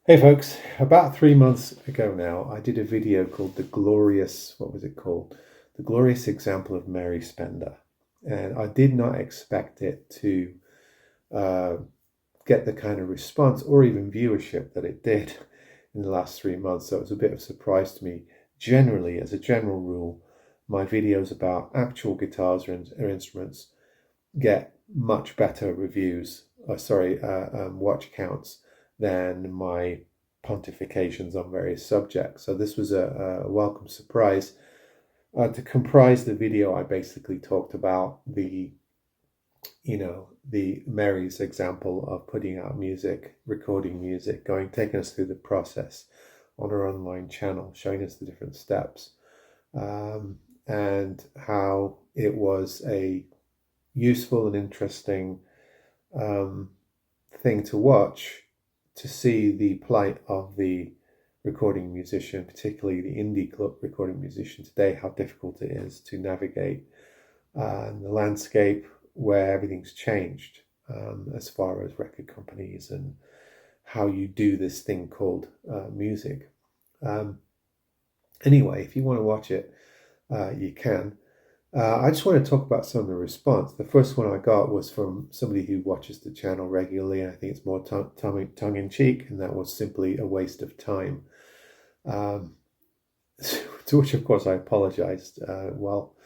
Hey folks, about 3 months ago now, I did a video called what was it called? The Glorious Example of Mary Spendour. And I did not expect it to uh, get the kind of response or even viewership that it did in the last 3 months. So it was a bit of a surprise to me. Generally, as a general rule, my videos about actual guitars or instruments get much better reviews, watch counts than my pontifications on various subjects. So this was a welcome surprise. To comprise the video, I basically talked about the Mary's example of putting out music, recording music, taking us through the process on her online channel, showing us the different steps, and how it was a useful and interesting um, thing to watch, to see the plight of the recording musician, particularly the indie club recording musician today, how difficult it is to navigate the landscape where everything's changed, as far as record companies and how you do this thing called music. Um, anyway, if you want to watch it, you can. I just want to talk about some of the response. The first one I got was from somebody who watches the channel regularly. I think it's more tongue in cheek, and that was simply a waste of time. Um, to which, of course, I apologized. Well,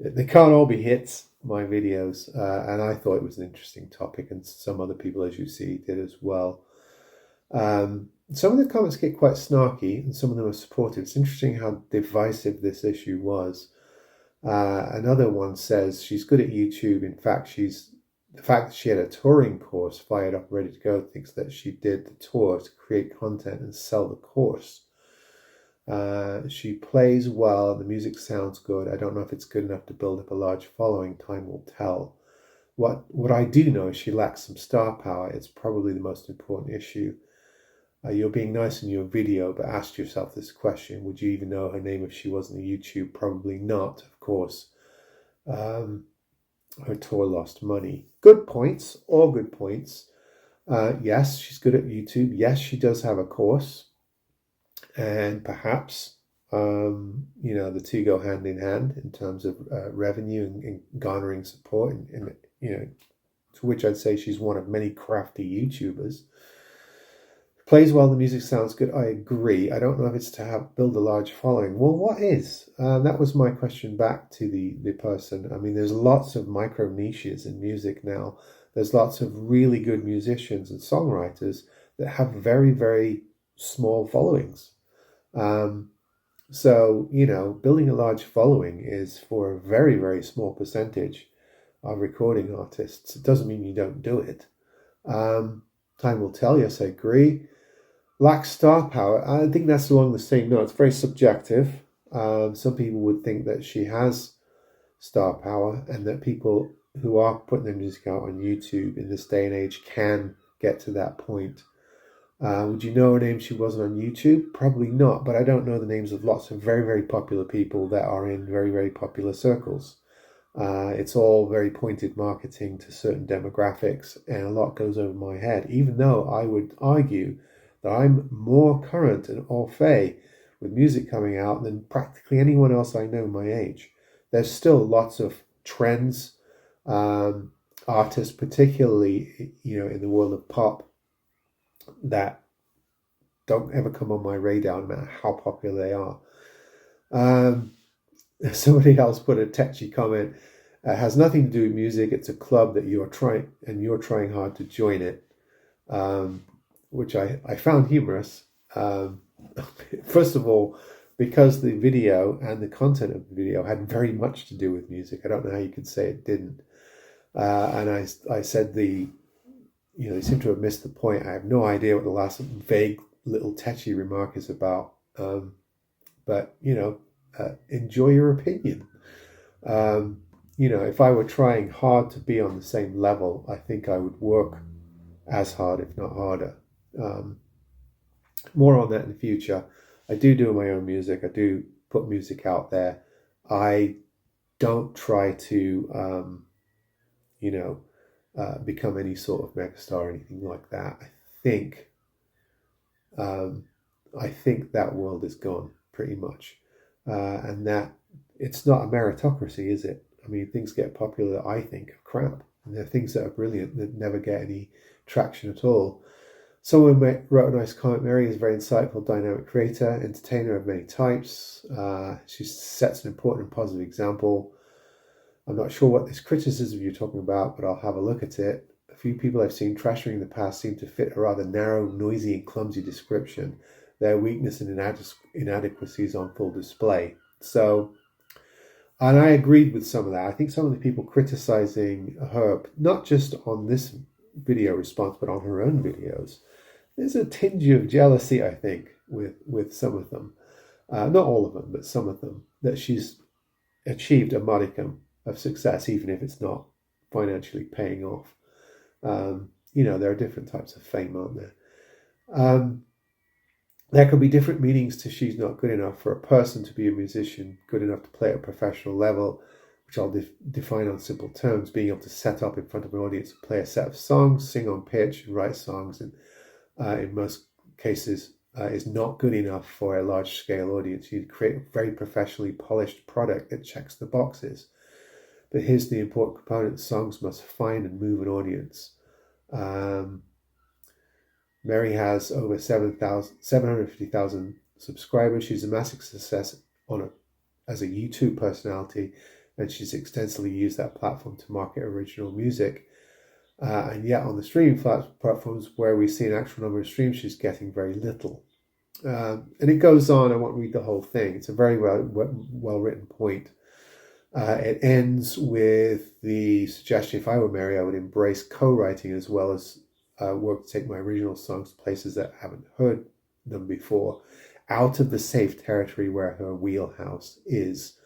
they can't all be hits, my videos, and I thought it was an interesting topic, and some other people, as you see, did as well. Some of the comments get quite snarky, and some of them are supportive. It's interesting how divisive this issue was. Another one says she's good at YouTube. In fact, the fact that she had a touring course fired up, ready to go, thinks that she did the tour to create content and sell the course. She plays well. The music sounds good. I don't know if it's good enough to build up a large following. Time will tell. What I do know is she lacks some star power. It's probably the most important issue. You're being nice in your video, but ask yourself this question: would you even know her name if she wasn't on YouTube? Probably not, of course. Um, her tour lost money. Good points, all good points. Yes, she's good at YouTube. Yes, she does have a course, and perhaps the two go hand in hand in terms of revenue and garnering support. And to which I'd say she's one of many crafty YouTubers. Plays well, the music sounds good. I agree. I don't know if it's to build a large following. Well, what is? That was my question back to the person. I mean, there's lots of micro niches in music now. There's lots of really good musicians and songwriters that have very, very small followings. Um, so, building a large following is for a very, very small percentage of recording artists. It doesn't mean you don't do it. Time will tell. Yes, I agree. Lacks star power. I think that's along the same note. It's very subjective. Some people would think that she has star power, and that people who are putting their music out on YouTube in this day and age can get to that point. Would you know her name if she wasn't on YouTube? Probably not, but I don't know the names of lots of very, very popular people that are in very, very popular circles. It's all very pointed marketing to certain demographics, and a lot goes over my head, even though I would argue that I'm more current and au fait with music coming out than practically anyone else I know my age. There's still lots of trends, artists, particularly in the world of pop, that don't ever come on my radar, no matter how popular they are. Um, Somebody else put a tetchy comment. It has nothing to do with music. It's a club that you're trying hard to join it, um, which I found humorous. First of all, because the video and the content of the video had very much to do with music. I don't know how you could say it didn't. And I said they seem to have missed the point. I have no idea what the last vague little tetchy remark is about. But enjoy your opinion. If I were trying hard to be on the same level, I think I would work as hard, if not harder. Um, More on that in the future. I do my own music. I do put music out there. I don't try to, become any sort of megastar or anything like that. I think I think that world is gone pretty much. And that it's not a meritocracy, is it? I mean, things get popular that I think are crap. And there are things that are brilliant that never get any traction at all. Someone wrote a nice comment. Mary is a very insightful, dynamic creator, entertainer of many types. She sets an important and positive example. I'm not sure what this criticism you're talking about, but I'll have a look at it. A few people I've seen trashing in the past seem to fit a rather narrow, noisy, and clumsy description. Their weakness and inadequacies on full display. So, and I agreed with some of that. I think some of the people criticizing her, not just on this video response, but on her own videos, there's a tinge of jealousy, I think, with some of them. Not all of them, but some of them, that she's achieved a modicum of success, even if it's not financially paying off. There are different types of fame, aren't there? There could be different meanings to she's not good enough. For a person to be a musician, good enough to play at a professional level, which I'll define on simple terms, being able to set up in front of an audience and play a set of songs, sing on pitch, and write songs, and in most cases is not good enough for a large-scale audience. You create a very professionally polished product that checks the boxes. But here's the important component: songs must find and move an audience. Mary has over 750,000 subscribers. She's a massive success as a YouTube personality, and she's extensively used that platform to market original music. And yet on the streaming platforms where we see an actual number of streams, she's getting very little. And it goes on. I won't read the whole thing. It's a very well written point. It ends with the suggestion, if I were Mary, I would embrace co-writing as well as work to take my original songs to places that haven't heard them before, out of the safe territory where her wheelhouse is.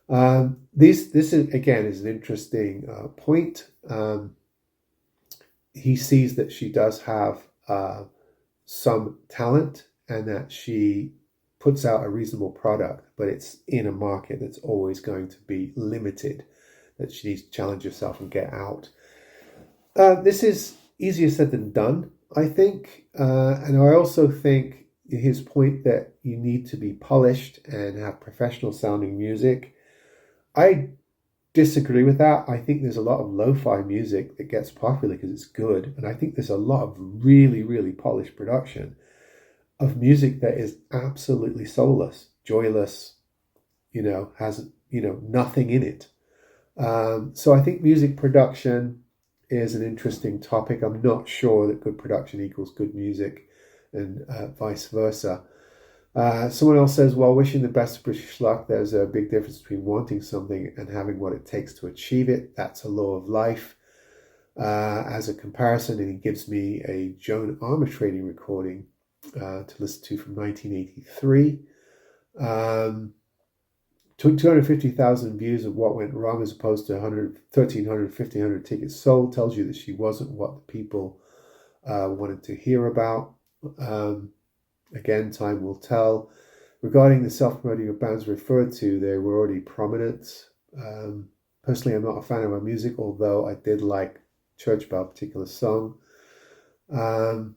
This is, again, is an interesting point. He sees that she does have some talent and that she puts out a reasonable product, but it's in a market that's always going to be limited, that she needs to challenge herself and get out. This is easier said than done, I think. And I also think his point that you need to be polished and have professional sounding music, I disagree with that. I think there's a lot of lo-fi music that gets popular because it's good. And I think there's a lot of really, really polished production of music that is absolutely soulless, joyless, has, nothing in it. So I think music production is an interesting topic. I'm not sure that good production equals good music and vice versa. Someone else says, while wishing the best of British luck, there's a big difference between wanting something and having what it takes to achieve it. That's a law of life. As a comparison, and he gives me a Joan Armatrading recording to listen to from 1983. 250,000 views of What Went Wrong as opposed to 1,300, 1,500 tickets sold tells you that she wasn't what the people wanted to hear about. Again, time will tell. Regarding the self-promoting of bands referred to, they were already prominent. Personally, I'm not a fan of her music, although I did like Church Bell, a particular song. I'm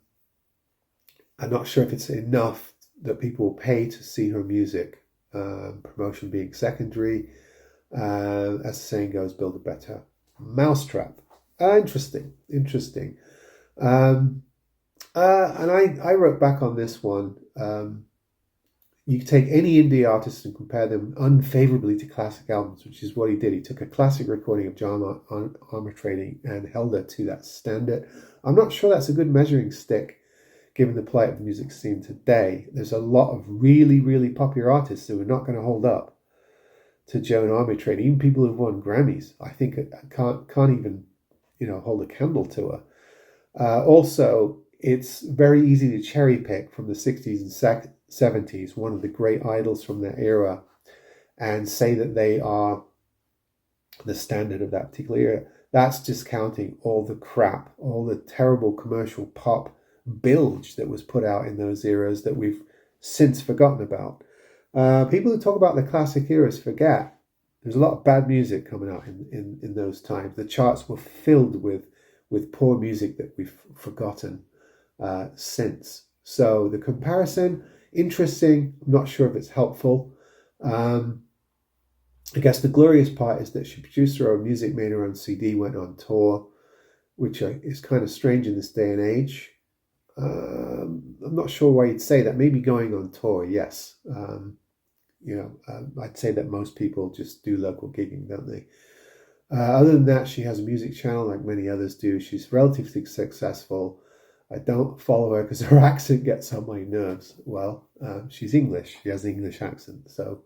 not sure if it's enough that people will pay to see her music. Promotion being secondary. As the saying goes, build a better mousetrap. Interesting. And I wrote back on this one. You can take any indie artist and compare them unfavorably to classic albums, which is what he did. He took a classic recording of John Armatrading and held her to that standard. I'm not sure that's a good measuring stick, given the plight of the music scene today. There's a lot of really, really popular artists who are not going to hold up to Joan Armatrading. Even people who've won Grammys, I think, can't even, hold a candle to her. Also, it's very easy to cherry pick from the 60s and 70s, one of the great idols from that era, and say that they are the standard of that particular era. That's discounting all the crap, all the terrible commercial pop bilge that was put out in those eras that we've since forgotten about. People who talk about the classic eras forget there's a lot of bad music coming out in those times. The charts were filled with poor music that we've forgotten since. So the comparison, interesting. I'm not sure if it's helpful. I guess the glorious part is that she produced her own music, made her own CD, went on tour, which is kind of strange in this day and age. I'm not sure why you'd say that. Maybe going on tour, yes. I'd say that most people just do local gigging, don't they? Other than that, she has a music channel like many others do. She's relatively successful. I don't follow her because her accent gets on my nerves. Well, she's English. She has an English accent. So,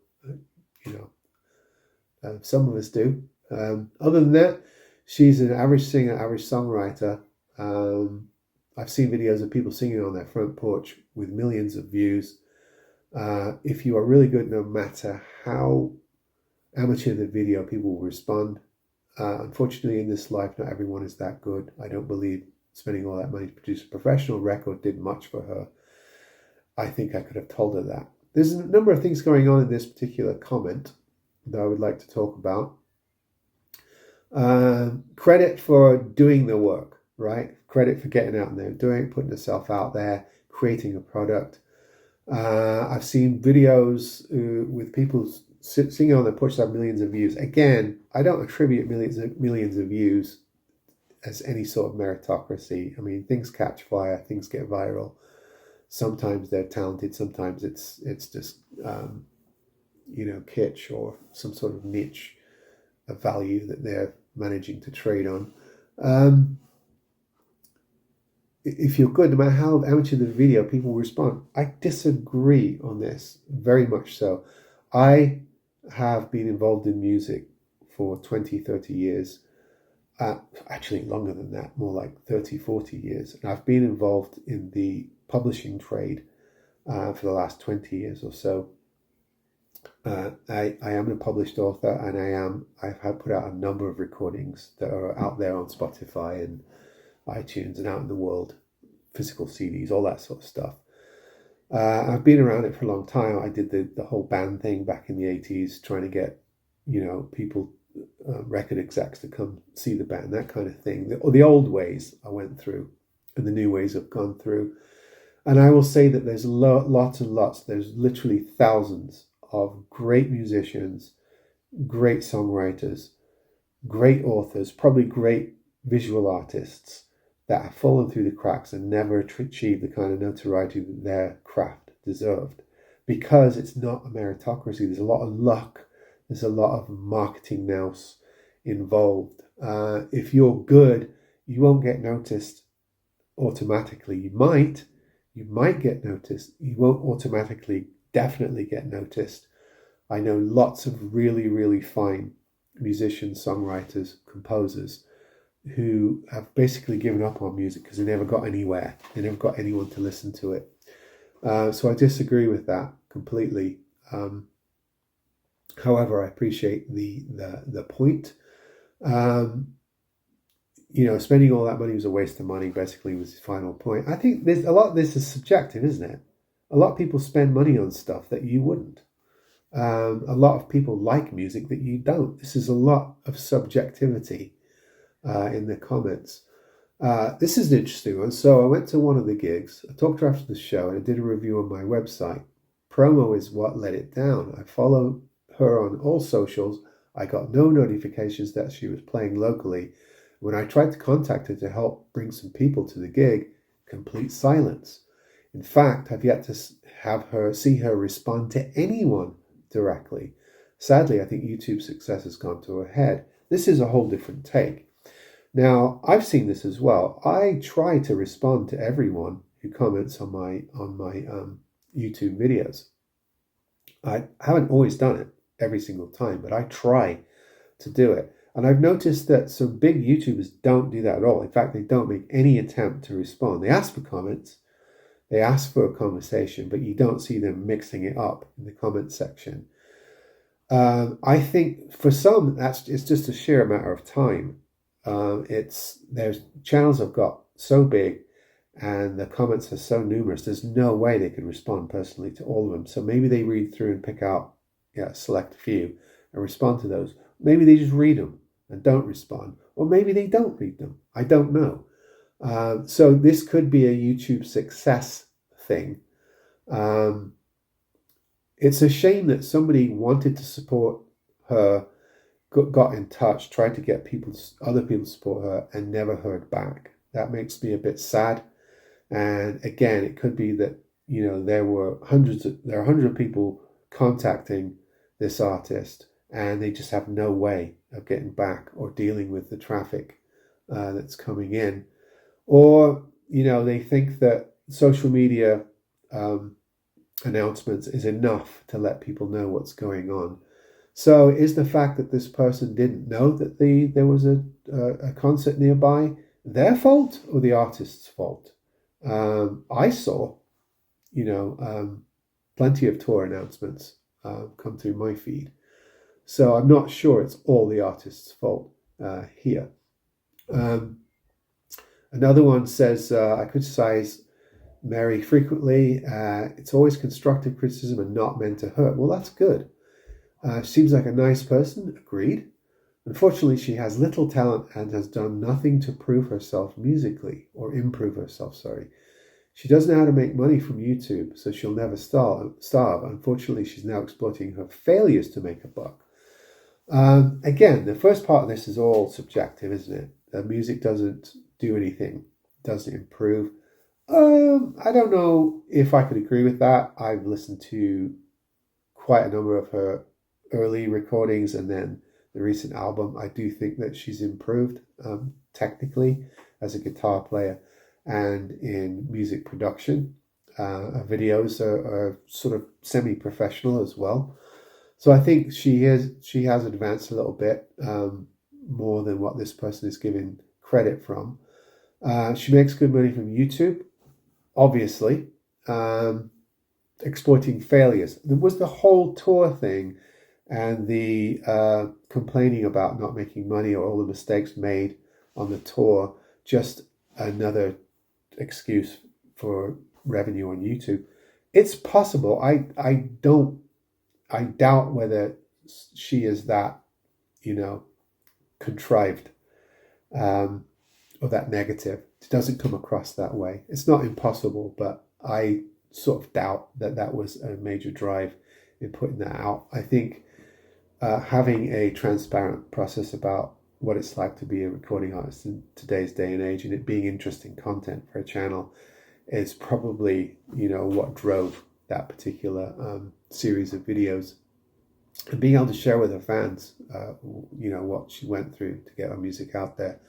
some of us do. Other than that, she's an average singer, average songwriter. I've seen videos of people singing on their front porch with millions of views. If you are really good, no matter how amateur the video, people will respond. Unfortunately, in this life, not everyone is that good. I don't believe spending all that money to produce a professional record did much for her. I think I could have told her that. There's a number of things going on in this particular comment that I would like to talk about. Credit for doing the work, right? Credit for getting out there, doing it, putting herself out there, creating a product. I've seen videos with people singing on their porch that have millions of views. Again, I don't attribute millions of views as any sort of meritocracy. I mean, things catch fire, things get viral. Sometimes they're talented, sometimes it's just kitsch or some sort of niche of value that they're managing to trade on. If you're good, no matter how amateur the video, people will respond. I disagree on this, very much so. I have been involved in music for 20, 30 years. Actually longer than that, more like 30, 40 years. And I've been involved in the publishing trade for the last 20 years or so. I am a published author, and I've put out a number of recordings that are out there on Spotify and iTunes and out in the world, physical CDs, all that sort of stuff. I've been around it for a long time. I did the whole band thing back in the 80s, trying to get, people, record execs to come see the band, that kind of thing. The old ways I went through, and the new ways I've gone through. And I will say that there's lots and lots, there's literally thousands of great musicians, great songwriters, great authors, probably great visual artists that have fallen through the cracks and never achieved the kind of notoriety that their craft deserved, because it's not a meritocracy. There's a lot of luck. There's a lot of marketing nous involved. If you're good, you won't get noticed automatically. You might get noticed. You won't automatically definitely get noticed. I know lots of really, really fine musicians, songwriters, composers who have basically given up on music because they never got anywhere. They never got anyone to listen to it. So I disagree with that completely. However, I appreciate the point. Spending all that money was a waste of money, basically, was his final point. I think there's a lot of this is subjective, isn't it? A lot of people spend money on stuff that you wouldn't. A lot of people like music that you don't. This is a lot of subjectivity in the comments. This is an interesting one. So I went to one of the gigs. I talked to her after the show, and I did a review on my website. Promo is what let it down. I follow her on all socials. I got no notifications that she was playing locally. When I tried to contact her to help bring some people to the gig, complete silence. In fact, I've yet to see her respond to anyone directly. Sadly, I think YouTube's success has gone to her head. This is a whole different take. Now, I've seen this as well. I try to respond to everyone who comments on my YouTube videos. I haven't always done it every single time, but I try to do it. And I've noticed that some big YouTubers don't do that at all. In fact, they don't make any attempt to respond. They ask for comments, they ask for a conversation, but you don't see them mixing it up in the comment section. I think for some, it's just a sheer matter of time. There's channels have got so big and the comments are so numerous, there's no way they could respond personally to all of them. So maybe they read through and pick out select a few and respond to those. Maybe they just read them and don't respond, or maybe they don't read them. I don't know. So this could be a YouTube success thing. It's a shame that somebody wanted to support her, got in touch, tried to get other people to support her, and never heard back. That makes me a bit sad. And again, it could be that there are hundreds of people contacting this artist, and they just have no way of getting back or dealing with the traffic that's coming in, or they think that social media announcements is enough to let people know what's going on. So is the fact that this person didn't know that there was a concert nearby their fault or the artist's fault? I saw, plenty of tour announcements come through my feed. So I'm not sure it's all the artist's fault here. Another one says, I criticize Mary frequently. It's always constructive criticism and not meant to hurt. Well, that's good. Seems like a nice person. Agreed. Unfortunately, she has little talent and has done nothing to improve herself musically. She doesn't know how to make money from YouTube, so she'll never starve. Unfortunately, she's now exploiting her failures to make a buck. Again, the first part of this is all subjective, isn't it? Music doesn't do anything, doesn't improve. I don't know if I could agree with that. I've listened to quite a number of her early recordings and then the recent album. I do think that she's improved technically as a guitar player and in music production. Her videos are sort of semi-professional as well. So I think she has advanced a little bit more than what this person is given credit from. She makes good money from YouTube, obviously. Exploiting failures. There was the whole tour thing and the complaining about not making money or all the mistakes made on the tour, just another excuse for revenue on YouTube. It's possible. I doubt whether she is that, contrived or that negative. It doesn't come across that way. It's not impossible, but I sort of doubt that was a major drive in putting that out. I think having a transparent process about what it's like to be a recording artist in today's day and age, and it being interesting content for a channel, is probably what drove that particular series of videos, and being able to share with her fans what she went through to get her music out there.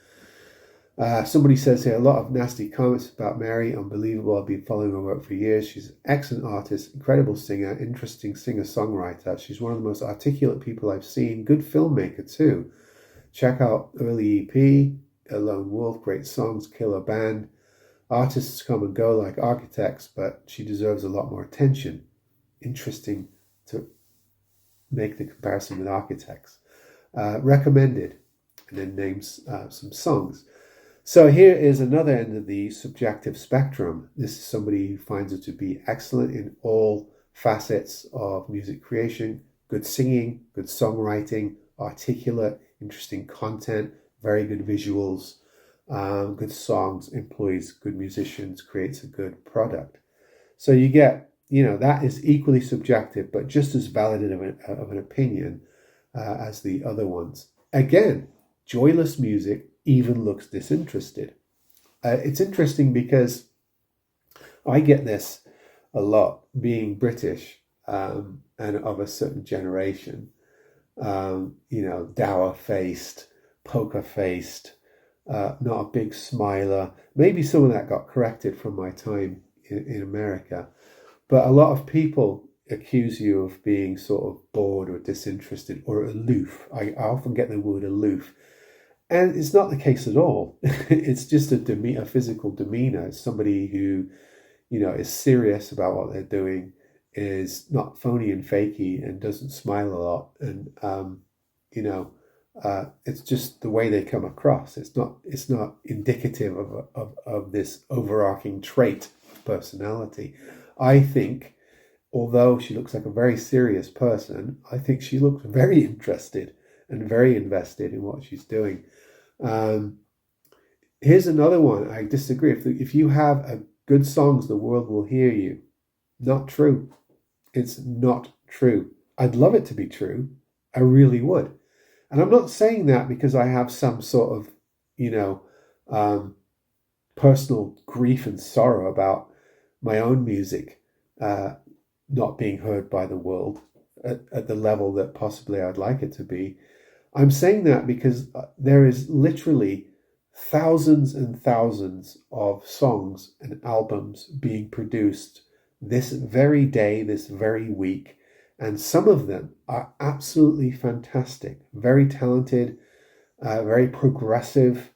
Somebody says here, a lot of nasty comments about Mary. Unbelievable. I've been following her work for years. She's an excellent artist, incredible singer, interesting singer-songwriter. She's one of the most articulate people I've seen. Good filmmaker too. Check out early EP, A Lone Wolf, great songs, killer band. Artists come and go like architects, but she deserves a lot more attention. Interesting to make the comparison with architects. Recommended, and then names some songs. So here is another end of the subjective spectrum. This is somebody who finds her to be excellent in all facets of music creation, good singing, good songwriting, articulate, interesting content, very good visuals, good songs, employs good musicians, creates a good product. So you get, that is equally subjective, but just as valid of an opinion as the other ones. Again, joyless music even looks disinterested. It's interesting because I get this a lot, being British and of a certain generation, dour-faced, poker-faced, not a big smiler. Maybe some of that got corrected from my time in America. But a lot of people accuse you of being sort of bored or disinterested or aloof. I often get the word aloof. And it's not the case at all. It's just a physical demeanor. It's somebody who, is serious about what they're doing, is not phony and fakey, and doesn't smile a lot. And, it's just the way they come across. It's not indicative of this overarching trait of personality. I think, although she looks like a very serious person, I think she looks very interested and very invested in what she's doing. Here's another one. I disagree. If you have good songs, the world will hear you. Not true. It's not true. I'd love it to be true. I really would. And I'm not saying that because I have some sort of, personal grief and sorrow about my own music not being heard by the world at the level that possibly I'd like it to be. I'm saying that because there is literally thousands and thousands of songs and albums being produced this very day, this very week, and some of them are absolutely fantastic, very talented, very progressive,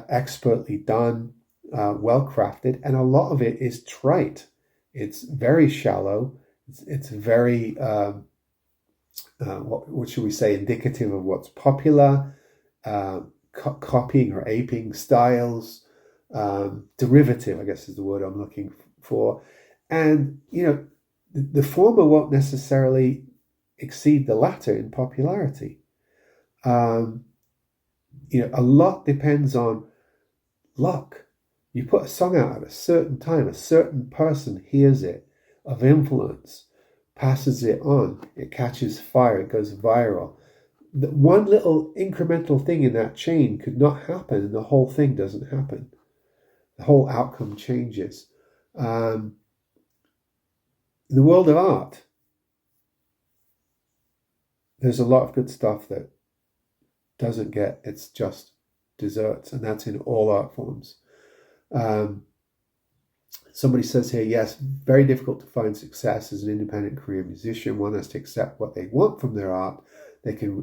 expertly done, well crafted, and a lot of it is trite. It's very shallow. It's very what should we say, indicative of what's popular, copying or aping styles, derivative, I guess is the word I'm looking for. And, the former won't necessarily exceed the latter in popularity. A lot depends on luck. You put a song out at a certain time, a certain person hears it, of influence, passes it on, it catches fire, it goes viral. One little incremental thing in that chain could not happen, and the whole thing doesn't happen. The whole outcome changes. In the world of art, there's a lot of good stuff that doesn't get its just desserts, and that's in all art forms. Somebody says here, yes, very difficult to find success as an independent career musician. One has to accept what they want from their art,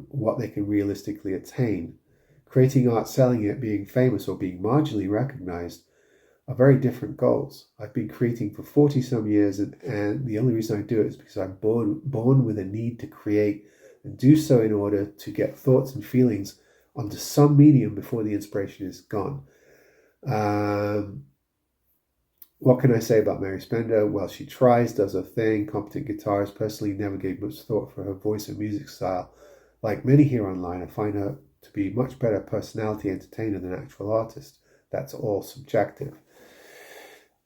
what they can realistically attain. Creating art, selling it, being famous, or being marginally recognized are very different goals. I've been creating for 40 some years, and the only reason I do it is because I'm born with a need to create, and do so in order to get thoughts and feelings onto some medium before the inspiration is gone. What can I say about Mary Spendour? Well, she tries, does her thing, competent guitarist, personally never gave much thought for her voice and music style. Like many here online, I find her to be much better personality entertainer than actual artist. That's all subjective.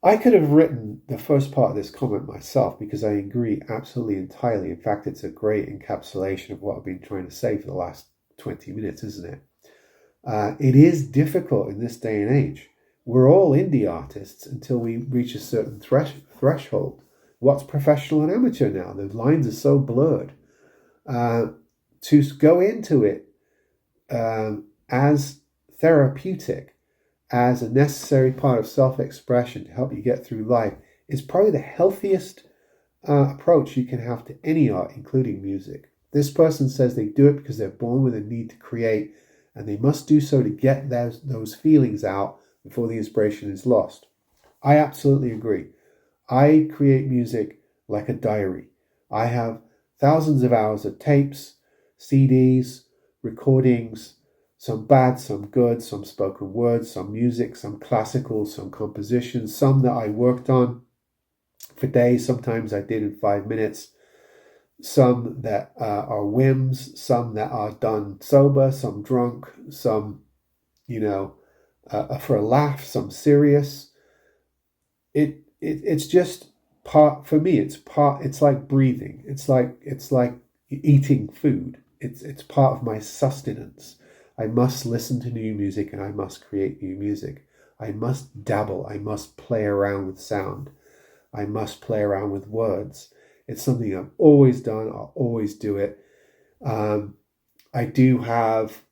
I could have written the first part of this comment myself because I agree absolutely entirely. In fact, it's a great encapsulation of what I've been trying to say for the last 20 minutes, isn't it? It is difficult in this day and age. We're all indie artists until we reach a certain threshold. What's professional and amateur now? The lines are so blurred. To go into it as therapeutic, as a necessary part of self-expression to help you get through life, is probably the healthiest approach you can have to any art, including music. This person says they do it because they're born with a need to create, and they must do so to get those feelings out before the inspiration is lost. I absolutely agree. I create music like a diary. I have thousands of hours of tapes, CDs, recordings, some bad, some good, some spoken words, some music, some classical, some compositions, some that I worked on for days, sometimes I did in 5 minutes, some that are whims, some that are done sober, some drunk, some, for a laugh, some serious. It's just part, for me, it's like breathing. It's like eating food. It's part of my sustenance. I must listen to new music and I must create new music. I must dabble. I must play around with sound. I must play around with words. It's something I've always done. I'll always do it. I do have,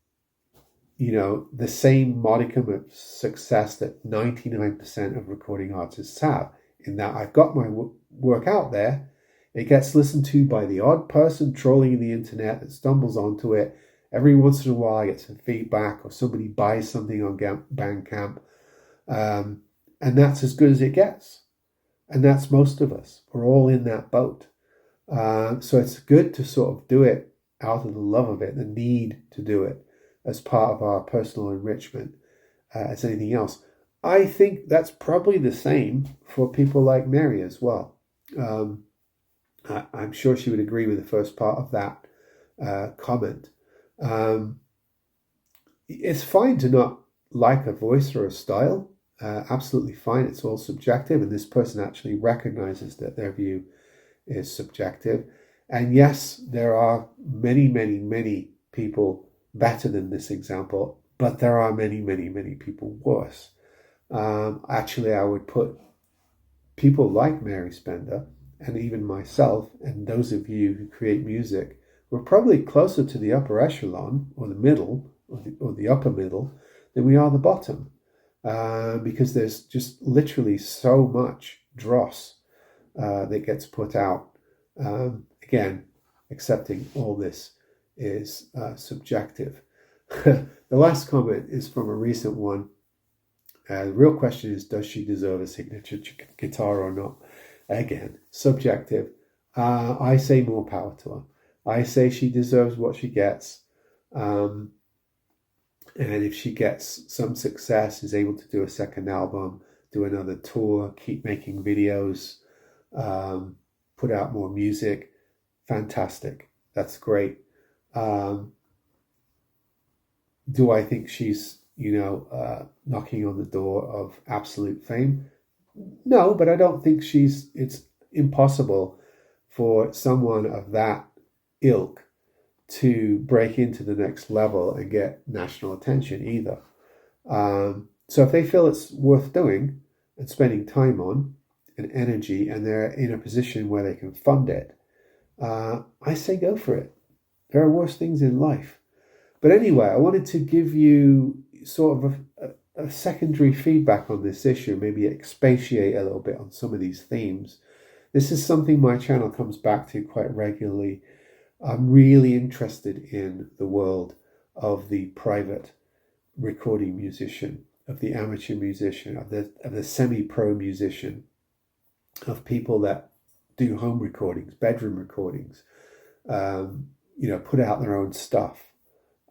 the same modicum of success that 99% of recording artists have, in that I've got my work out there. It gets listened to by the odd person trolling the internet that stumbles onto it. Every once in a while I get some feedback or somebody buys something on Bandcamp. And that's as good as it gets. And that's most of us. We're all in that boat. So it's good to sort of do it out of the love of it, the need to do it as part of our personal enrichment as anything else. I think that's probably the same for people like Mary as well. I'm sure she would agree with the first part of that comment. It's fine to not like a voice or a style. absolutely fine. It's all subjective, and this person actually recognizes that their view is subjective. And yes, there are many, many, many people better than this example, but there are many, many, many people worse. Actually, I would put people like Mary Spendour and even myself and those of you who create music, we're probably closer to the upper echelon or the middle or the upper middle than we are the bottom, because there's just literally so much dross that gets put out. Again, accepting all this is subjective. The last comment is from a recent one. The real question is, does she deserve a signature guitar or not? Again, subjective. I say more power to her. I say she deserves what she gets. And if she gets some success, is able to do a second album, do another tour, keep making videos, put out more music, fantastic. That's great. Do I think she's, knocking on the door of absolute fame? No, but I don't think it's impossible for someone of that ilk to break into the next level and get national attention either. So if they feel it's worth doing and spending time on and energy, and they're in a position where they can fund it, I say go for it. There are worse things in life. But anyway, I wanted to give you sort of a secondary feedback on this issue, maybe expatiate a little bit on some of these themes. This is something my channel comes back to quite regularly. I'm really interested in the world of the private recording musician, of the amateur musician, of the semi-pro musician, of people that do home recordings, bedroom recordings, put out their own stuff.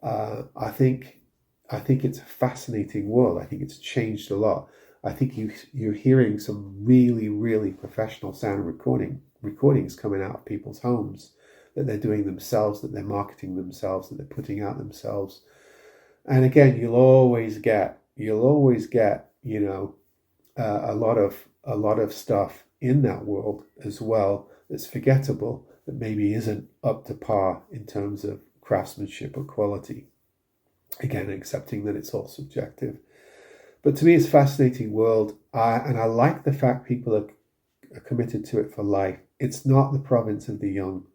I think it's a fascinating world. I think it's changed a lot. I think you're hearing some really, really professional sound recordings coming out of people's homes that they're doing themselves, that they're marketing themselves, that they're putting out themselves. And again, you'll always get a lot of stuff in that world as well that's forgettable, that maybe isn't up to par in terms of craftsmanship or quality. Again, accepting that it's all subjective. But to me, it's a fascinating world. And I like the fact people are committed to it for life. It's not the province of the young.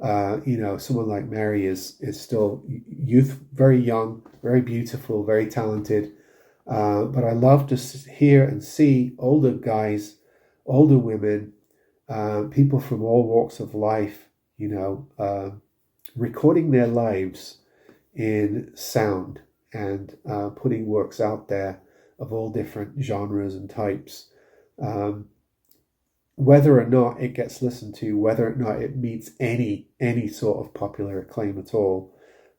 Someone like Mary is still very young, very beautiful, very talented. But I love to hear and see older guys, older women, people from all walks of life, recording their lives in sound and putting works out there of all different genres and types. Whether or not it gets listened to, whether or not it meets any sort of popular acclaim at all,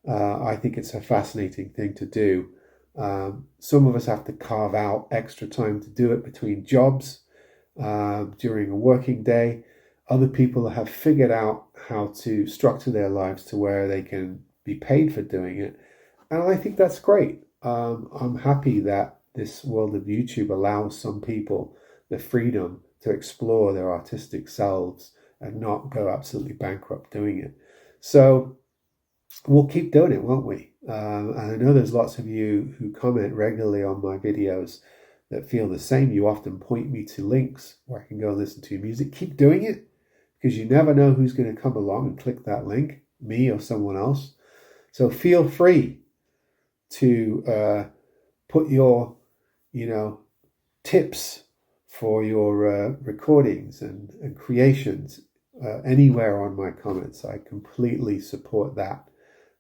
I think it's a fascinating thing to do. Some of us have to carve out extra time to do it between jobs, during a working day. Other people have figured out how to structure their lives to where they can be paid for doing it. And I think that's great. I'm happy that this world of YouTube allows some people the freedom to explore their artistic selves and not go absolutely bankrupt doing it. So we'll keep doing it, won't we? And I know there's lots of you who comment regularly on my videos that feel the same. You often point me to links where I can go and listen to music. Keep doing it, because you never know who's going to come along and click that link, me or someone else. So feel free to put your, tips for your recordings and creations anywhere on my comments. I completely support that,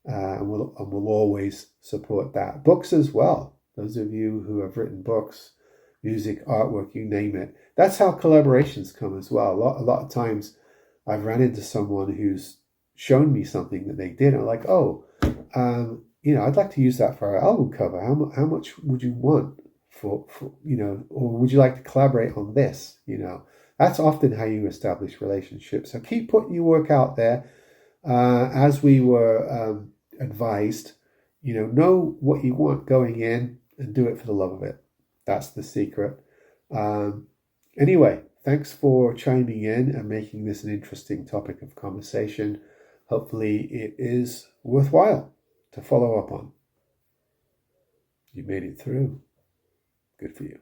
and will always support that. Books as well. Those of you who have written books, music, artwork, you name it. That's how collaborations come as well. A lot of times I've run into someone who's shown me something that they did. And I'm like, I'd like to use that for our album cover. How much would you want for or would you like to collaborate on this? That's often how you establish relationships. So keep putting your work out there. As we were advised, know what you want going in and do it for the love of it. That's the secret. Anyway, thanks for chiming in and making this an interesting topic of conversation. Hopefully it is worthwhile to follow up on. You made it through. Good for you.